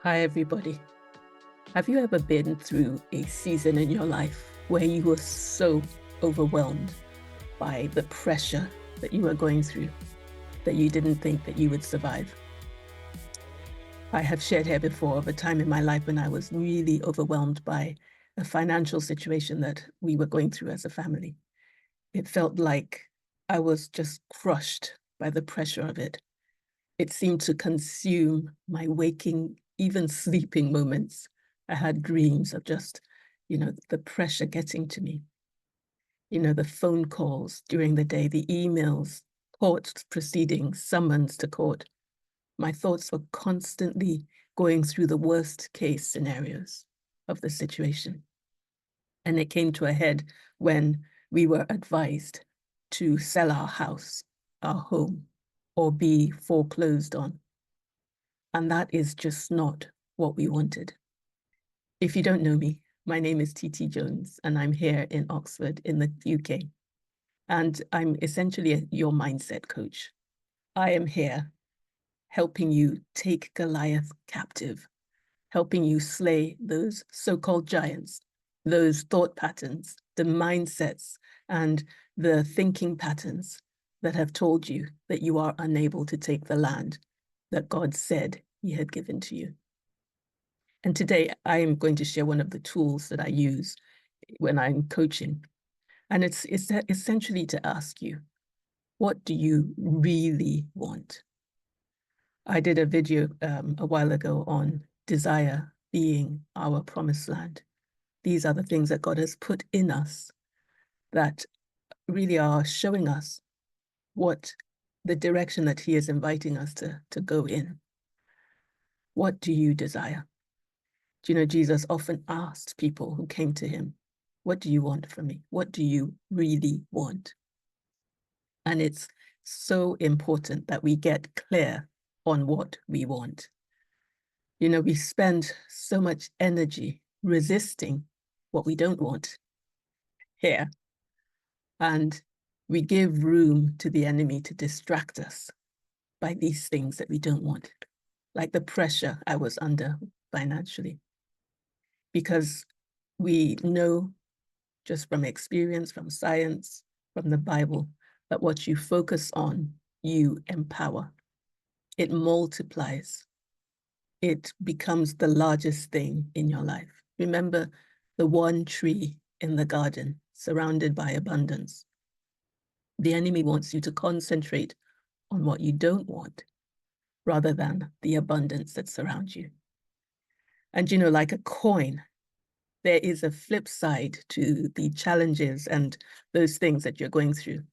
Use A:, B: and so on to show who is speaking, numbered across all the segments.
A: Hi, everybody. Have you ever been through a season in your life where you were so overwhelmed by the pressure that you were going through that you didn't think that you would survive? I have shared here before of a time in my life when I was really overwhelmed by a financial situation that we were going through as a family. It felt like I was just crushed by the pressure of it. It seemed to consume my waking, even sleeping moments. I had dreams of just, the pressure getting to me. The phone calls during the day, the emails, court proceedings, summons to court. My thoughts were constantly going through the worst case scenarios of the situation. And it came to a head when we were advised to sell our house, our home, or be foreclosed on. And that is just not what we wanted. If you don't know me, my name is TT Jones, and I'm here in Oxford in the UK. And I'm essentially your mindset coach. I am here helping you take Goliath captive, helping you slay those so-called giants, those thought patterns, the mindsets, and the thinking patterns that have told you that you are unable to take the land that God said he had given to you. And today I am going to share one of the tools that I use when I'm coaching. And it's essentially to ask you, what do you really want? I did a video a while ago on desire being our promised land. These are the things that God has put in us that really are showing us what the direction that he is inviting us to go in. What do you desire? Do you know, Jesus often asked people who came to him, what do you want from me? What do you really want? And it's so important that we get clear on what we want. We spend so much energy resisting what we don't want here. And we give room to the enemy to distract us by these things that we don't want, like the pressure I was under financially. Because we know just from experience, from science, from the Bible, that what you focus on, you empower. It multiplies. It becomes the largest thing in your life. Remember the one tree in the garden surrounded by abundance. The enemy wants you to concentrate on what you don't want rather than the abundance that surrounds you. And like a coin, there is a flip side to the challenges and those things that you're going through.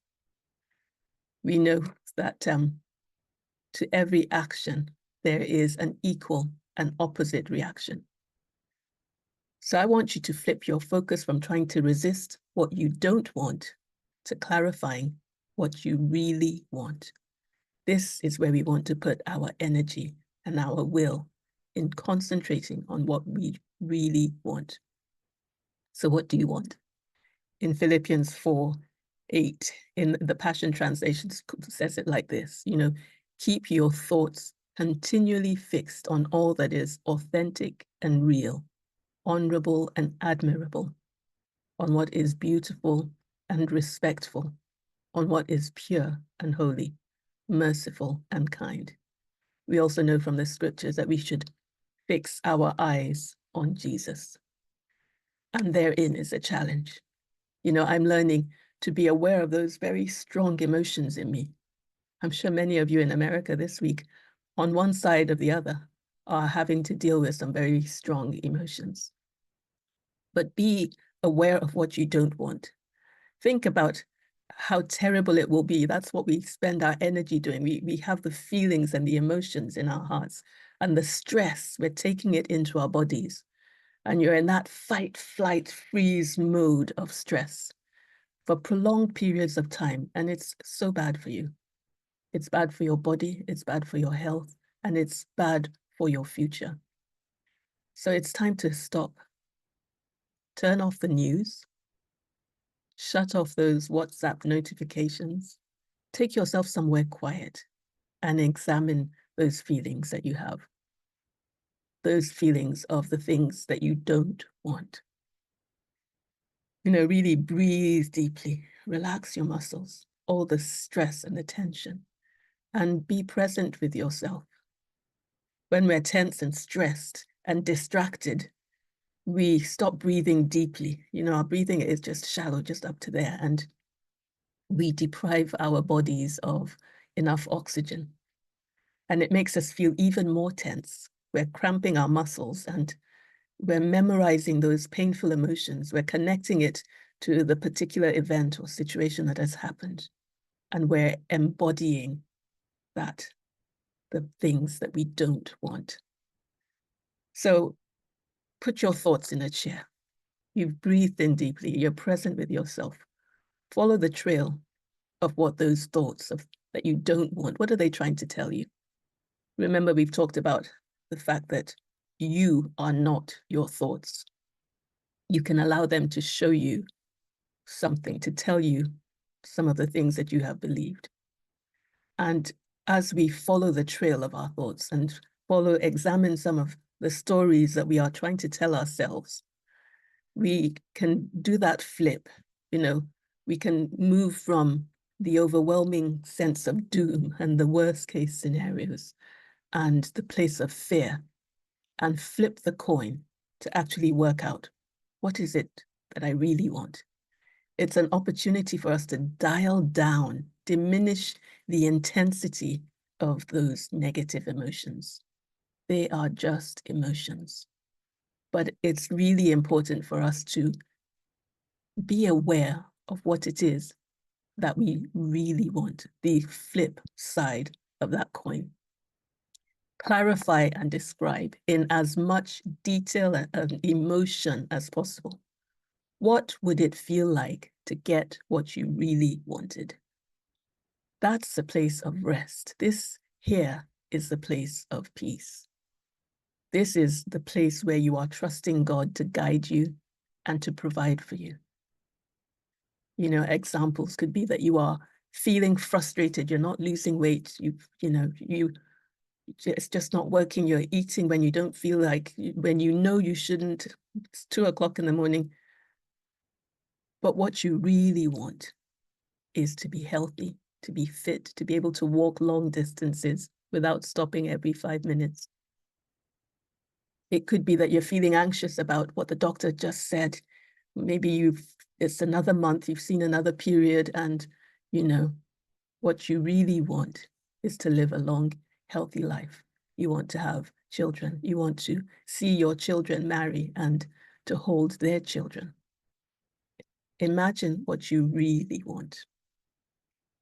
A: We know that to every action, there is an equal and opposite reaction. So I want you to flip your focus from trying to resist what you don't want to clarifying what you really want. This is where we want to put our energy and our will in concentrating on what we really want. So what do you want? In Philippians 4:8, in the Passion Translation, says it like this, keep your thoughts continually fixed on all that is authentic and real, honourable and admirable, on what is beautiful and respectful, on what is pure and holy, merciful and kind. We also know from the scriptures that we should fix our eyes on Jesus. And therein is a challenge. I'm learning to be aware of those very strong emotions in me. I'm sure many of you in America this week, on one side or the other, are having to deal with some very strong emotions. But be aware of what you don't want. Think about how terrible it will be. That's what we spend our energy doing. We have the feelings and the emotions in our hearts and the stress, we're taking it into our bodies. And you're in that fight, flight, freeze mode of stress for prolonged periods of time. And it's so bad for you. It's bad for your body, it's bad for your health, and it's bad for your future. So it's time to stop. Turn off the news. Shut off those WhatsApp notifications. Take yourself somewhere quiet and examine those feelings that you have. those feelings of the things that you don't want. Really breathe deeply, relax your muscles, all the stress and the tension, and be present with yourself. When we're tense and stressed and distracted, we stop breathing deeply. Our breathing is just shallow, just up to there, and we deprive our bodies of enough oxygen. And it makes us feel even more tense. We're cramping our muscles and we're memorizing those painful emotions. We're connecting it to the particular event or situation that has happened. And we're embodying that, the things that we don't want. So put your thoughts in a chair. You've breathed in deeply. You're present with yourself. Follow the trail of what those thoughts that you don't want, what are they trying to tell you? Remember, we've talked about the fact that you are not your thoughts. You can allow them to show you something, to tell you some of the things that you have believed. And as we follow the trail of our thoughts and examine some of the stories that we are trying to tell ourselves, we can do that flip. We can move from the overwhelming sense of doom and the worst case scenarios and the place of fear and flip the coin to actually work out, what is it that I really want? It's an opportunity for us to dial down, diminish the intensity of those negative emotions. They are just emotions. But it's really important for us to be aware of what it is that we really want, the flip side of that coin. Clarify and describe in as much detail and emotion as possible. What would it feel like to get what you really wanted? That's the place of rest. This here is the place of peace. This is the place where you are trusting God to guide you and to provide for you. Examples could be that you are feeling frustrated, you're not losing weight, it's just not working, you're eating when you don't feel like, when you shouldn't, it's 2:00 in the morning. But what you really want is to be healthy, to be fit, to be able to walk long distances without stopping every 5 minutes. It could be that you're feeling anxious about what the doctor just said. Maybe it's another month, you've seen another period, and what you really want is to live a long, healthy life. You want to have children. You want to see your children marry and to hold their children. Imagine what you really want.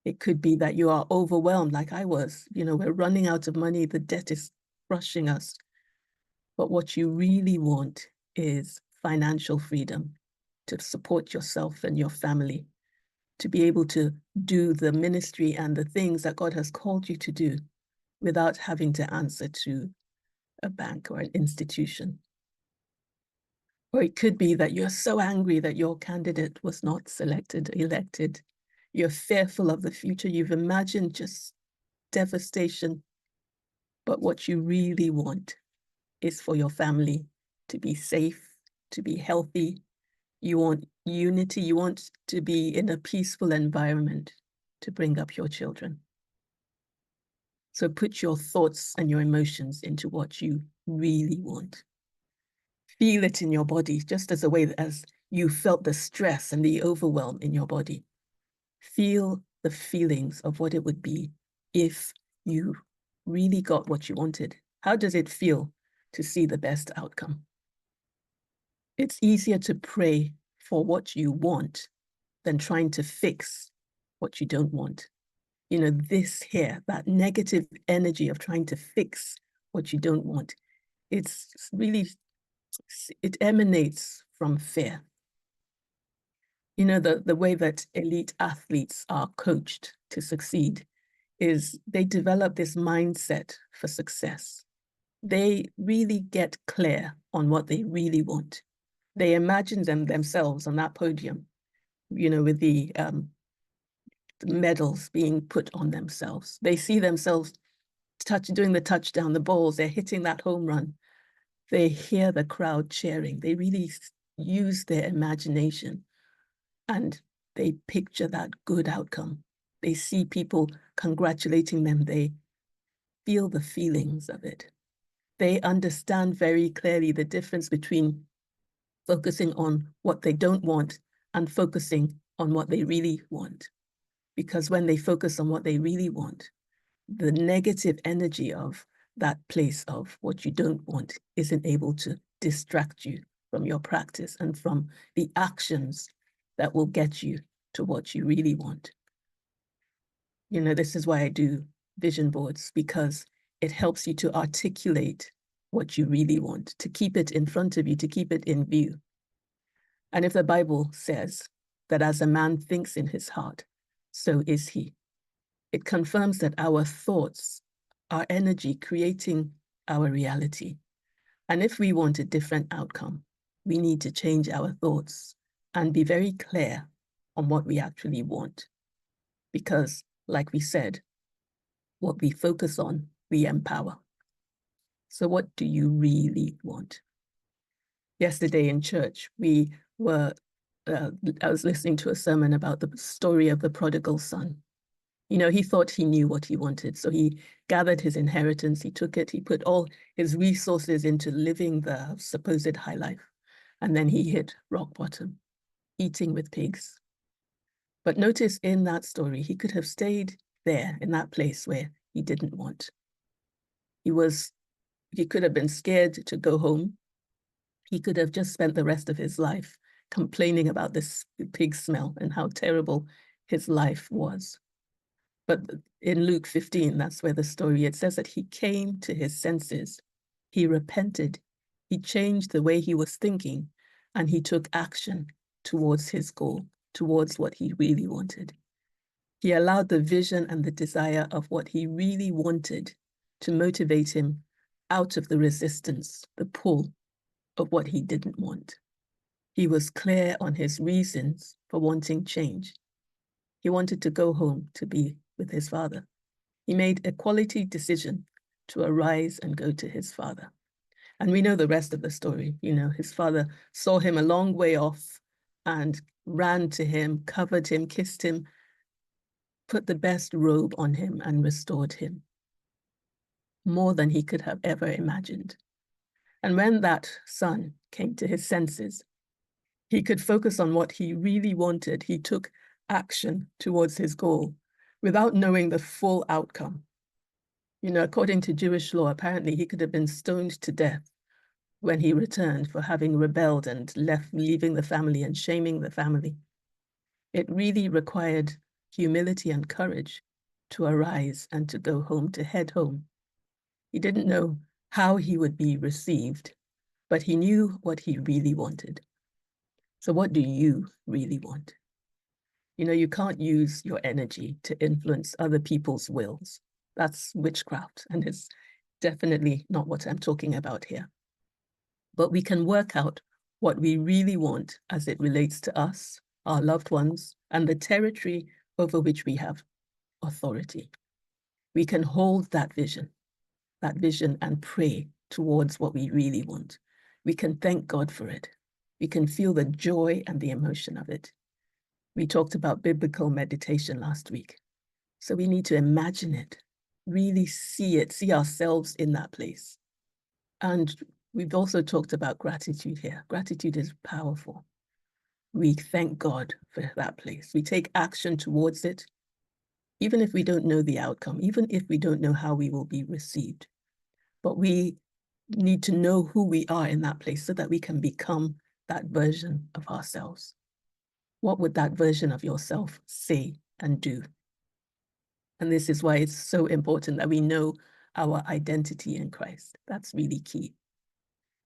A: It could be that you are overwhelmed like I was. We're running out of money. The debt is crushing us. But what you really want is financial freedom to support yourself and your family, to be able to do the ministry and the things that God has called you to do without having to answer to a bank or an institution. Or it could be that you're so angry that your candidate was not elected. You're fearful of the future. You've imagined just devastation. But what you really want is for your family to be safe, to be healthy. You want unity. You want to be in a peaceful environment to bring up your children. So put your thoughts and your emotions into what you really want. Feel it in your body, just as a way as you felt the stress and the overwhelm in your body. Feel the feelings of what it would be if you really got what you wanted. How does it feel to see the best outcome? It's easier to pray for what you want than trying to fix what you don't want. This here, that negative energy of trying to fix what you don't want, it emanates from fear. The way that elite athletes are coached to succeed is they develop this mindset for success. They really get clear on what they really want. They imagine themselves on that podium, with the medals being put on themselves. They see themselves doing the touchdown, the balls, they're hitting that home run. They hear the crowd cheering. They really use their imagination and they picture that good outcome. They see people congratulating them. They feel the feelings of it. They understand very clearly the difference between focusing on what they don't want and focusing on what they really want. Because when they focus on what they really want, the negative energy of that place of what you don't want isn't able to distract you from your practice and from the actions that will get you to what you really want. You know, this is why I do vision boards, because it helps you to articulate what you really want, to keep it in front of you, to keep it in view. And if the Bible says that as a man thinks in his heart, so is he, it confirms that our thoughts, our energy creating our reality. And if we want a different outcome, we need to change our thoughts and be very clear on what we actually want. Because, like we said, what we focus on, we empower. So what do you really want? Yesterday in church, I was listening to a sermon about the story of the prodigal son. You know, he thought he knew what he wanted. So he gathered his inheritance, he took it, he put all his resources into living the supposed high life. And then he hit rock bottom, eating with pigs. But notice in that story, he could have stayed there in that place where he didn't want. He could have been scared to go home. He could have just spent the rest of his life complaining about this pig smell and how terrible his life was. But in Luke 15, that's where the story, it says that he came to his senses. He repented. He changed the way he was thinking, and he took action towards his goal, towards what he really wanted. He allowed the vision and the desire of what he really wanted to motivate him out of the resistance, the pull of what he didn't want. He was clear on his reasons for wanting change. He wanted to go home to be with his father. He made a quality decision to arise and go to his father. And we know the rest of the story. You know, his father saw him a long way off and ran to him, covered him, kissed him, put the best robe on him and restored him, more than he could have ever imagined. And when that son came to his senses, he could focus on what he really wanted. He took action towards his goal without knowing the full outcome. You know, according to Jewish law, apparently he could have been stoned to death when he returned for having rebelled and leaving the family and shaming the family. It really required humility and courage to arise and to go home, to head home. He didn't know how he would be received, but he knew what he really wanted. So what do you really want? You know, you can't use your energy to influence other people's wills. That's witchcraft, and it's definitely not what I'm talking about here. But we can work out what we really want as it relates to us, our loved ones, and the territory over which we have authority. We can hold that vision and pray towards what we really want. We can thank God for it. We can feel the joy and the emotion of it. We talked about biblical meditation last week. So we need to imagine it, really see it, see ourselves in that place. And we've also talked about gratitude here. Gratitude is powerful. We thank God for that place. We take action towards it, even if we don't know the outcome, even if we don't know how we will be received. But we need to know who we are in that place so that we can become that version of ourselves. What would that version of yourself say and do? And this is why it's so important that we know our identity in Christ. That's really key.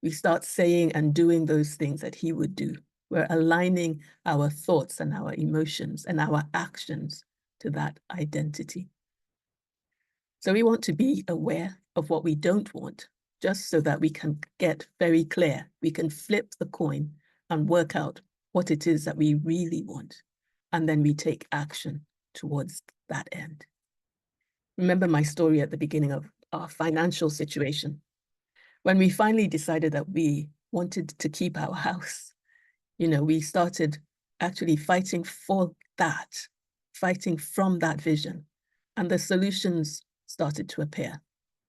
A: We start saying and doing those things that he would do. We're aligning our thoughts and our emotions and our actions to that identity. So we want to be aware of what we don't want, just so that we can get very clear. We can flip the coin and work out what it is that we really want. And then we take action towards that end. Remember my story at the beginning of our financial situation. When we finally decided that we wanted to keep our house, we started actually fighting for that, fighting from that vision. And the solutions started to appear.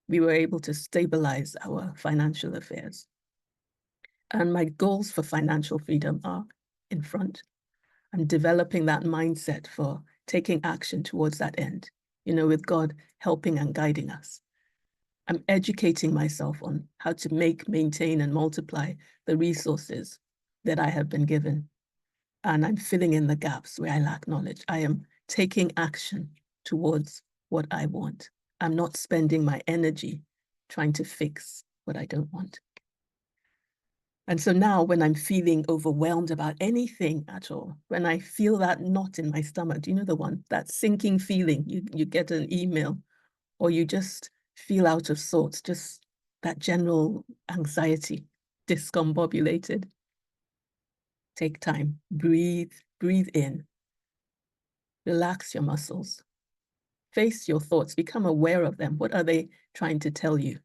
A: We were able to stabilize our financial affairs. And my goals for financial freedom are in front. I'm developing that mindset for taking action towards that end, with God helping and guiding us. I'm educating myself on how to make, maintain, and multiply the resources that I have been given. And I'm filling in the gaps where I lack knowledge. I am taking action towards what I want. I'm not spending my energy trying to fix what I don't want. And so now when I'm feeling overwhelmed about anything at all, when I feel that knot in my stomach, do you know the one, that sinking feeling, you get an email, or you just feel out of sorts, just that general anxiety, discombobulated. Take time, breathe in, relax your muscles, face your thoughts, become aware of them. What are they trying to tell you?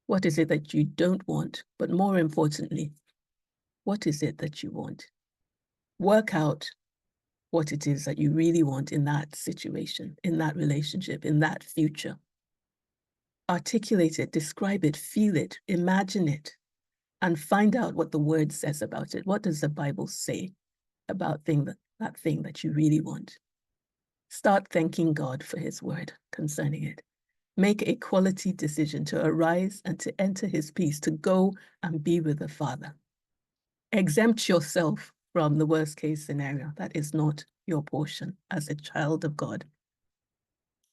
A: What is it that you don't want? But more importantly, what is it that you want? Work out what it is that you really want in that situation, in that relationship, in that future. Articulate it, describe it, feel it, imagine it, and find out what the word says about it. What does the Bible say about that thing that you really want? Start thanking God for his word concerning it. Make a quality decision to arise and to enter his peace, to go and be with the Father. Exempt yourself from the worst case scenario. That is not your portion as a child of God.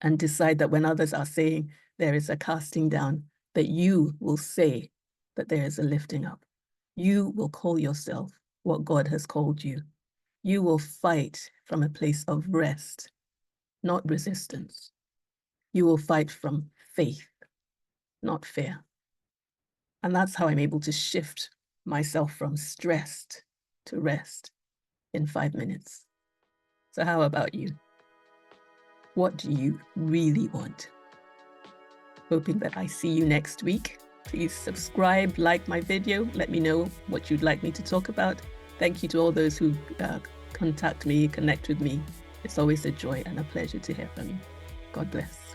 A: And decide that when others are saying there is a casting down, that you will say that there is a lifting up. You will call yourself what God has called you. You will fight from a place of rest, not resistance. You will fight from faith, not fear. And that's how I'm able to shift myself from stressed to rest in 5 minutes. So how about you? What do you really want? Hoping that I see you next week. Please subscribe, like my video. Let me know what you'd like me to talk about. Thank you to all those who contact me, connect with me. It's always a joy and a pleasure to hear from you. God bless.